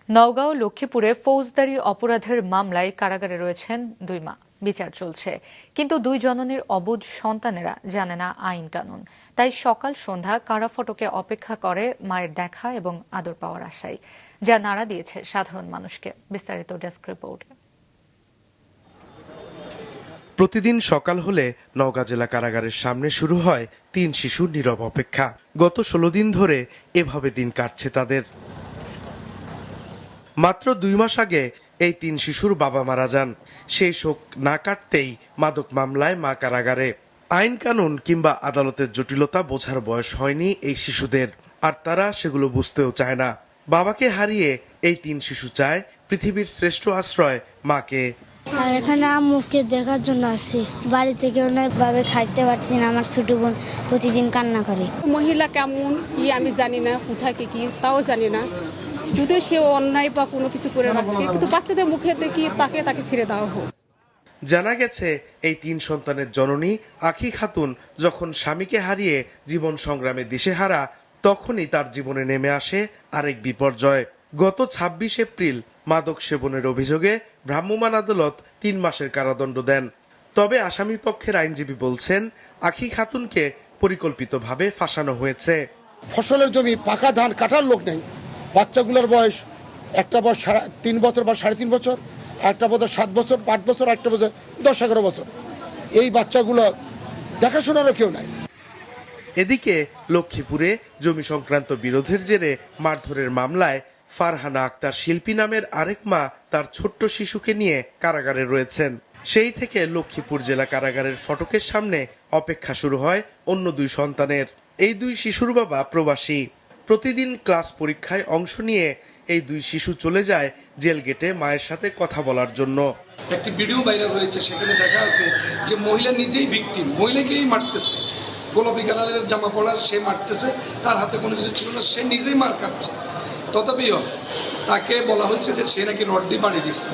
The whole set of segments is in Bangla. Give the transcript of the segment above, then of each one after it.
নওগাঁ ও লক্ষ্মীপুরে ফৌজদারি অপরাধের মামলায় কারাগারে রয়েছেন 2 মা। বিচার চলছে, কিন্তু 2 জননীর অবুঝ সন্তানেরা জানে না আইন কানুন। তাই সকাল সন্ধ্যা কারা ফটকে অপেক্ষা করে মায়ের দেখা এবং আদর পাওয়ার আশায়, যা নাড়া দিয়েছে সাধারণ মানুষকে। বিস্তারিত ডেস্ক রিপোর্টে। প্রতিদিন সকাল হলে নওগাঁ জেলা কারাগারের সামনে শুরু হয় 3 শিশুর নীরব অপেক্ষা। গত 16 দিন ধরে এভাবে দিন কাটছে তাদের। মাত্র 2 মাস আগে এই 3 শিশুর বাবা মারা যান। সেই শোক না কাটতেই মাদক মামলায় মা কারাগারে। আইন কানুন কিংবা আদালতের জটিলতা বোঝার বয়স হয়নি এই শিশুদের, আর তারা সেগুলো বুঝতেও চায় না। বাবাকে হারিয়ে এই 3 শিশু চায় পৃথিবীর শ্রেষ্ঠ আশ্রয় মাকে। আর এখানে আম্মুকে দেখার জন্য আসি। বাড়ি থেকে অনেকভাবে খাইতে পারছি না, আমার ছোট বোন প্রতিদিন কান্না করে। মহিলা কেমন কি আমি জানি না, কোথায় কি তাও জানি না। যদি সে অন্যায় বা কোনো কিছু করে রাখে, কিন্তু বাচ্চাদের মুখে দেখি তাকে ছেড়ে দেওয়া হোক। জানা গেছে এই 3 সন্তানের জননী আখি খাতুন যখন স্বামীকে হারিয়ে জীবন সংগ্রামে দিশেহারা, তখনই তার জীবনে নেমে আসে আরেক বিপর্যয়। গত 26 এপ্রিল মাদক সেবনের অভিযোগে ভ্রাম্যমাণ আদালত 3 মাসের কারাদণ্ড দেন। তবে আসামি পক্ষের আইনজীবী বলছেন, আখি খাতুনকে পরিকল্পিতভাবে ফাঁসানো হয়েছে। ফসলের জমি, পাকা ধান কাটার লোক নেই। বাচ্চাগুলোর বয়স, একটা বয়স 3 বছর বা 3.5 বছর, একটা বছর 7 বছর, 8 বছর, একটা বছর 10-11 বছর। এই বাচ্চাগুলো দেখাশোনারও কেউ নাই। এদিকে লক্ষ্মীপুরে জমি সংক্রান্ত বিরোধের জেরে মারধরের মামলায় ফারহানা আক্তার শিল্পী নামের আরেক মা তার ছোট্ট শিশুকে নিয়ে কারাগারে রয়েছেন। সেই থেকে লক্ষ্মীপুর জেলা কারাগারের ফটকের সামনে অপেক্ষা শুরু হয় অন্য 2 সন্তানের। এই 2 শিশুর বাবা প্রবাসী। প্রতিদিন ক্লাস পরীক্ষায় অংশ নিয়ে এই 2 শিশু চলে যায় জেল গেটে মায়ের সাথে কথা বলার জন্য। একটি ভিডিও ভাইরাল হয়েছে, সেখানে দেখা আছে যে মহিলা নিজেই ভিকটিম, মহিলাকেই মারতেছে। গোলাপি কালারের জামা পড়া, সে মারতেছে, তার হাতে কোনো কিছু ছিল না, সে নিজেই মার খাচ্ছে। তথাপিও তাকে বলা হয়েছে যে সে নাকি রড দিয়ে বাড়ি দিচ্ছে।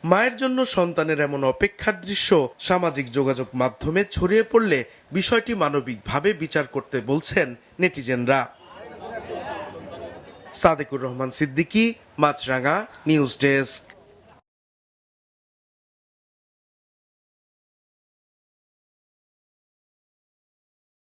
মায়ের জন্য সন্তানের এমন অপেক্ষার দৃশ্য সামাজিক যোগাযোগ মাধ্যমে ছড়িয়ে পড়লে বিষয়টি মানবিকভাবে বিচার করতে বলছেন নেটিজেনরা। সাদেকুর রহমান সিদ্দিকী, মাছরাঙা নিউজ ডেস্ক।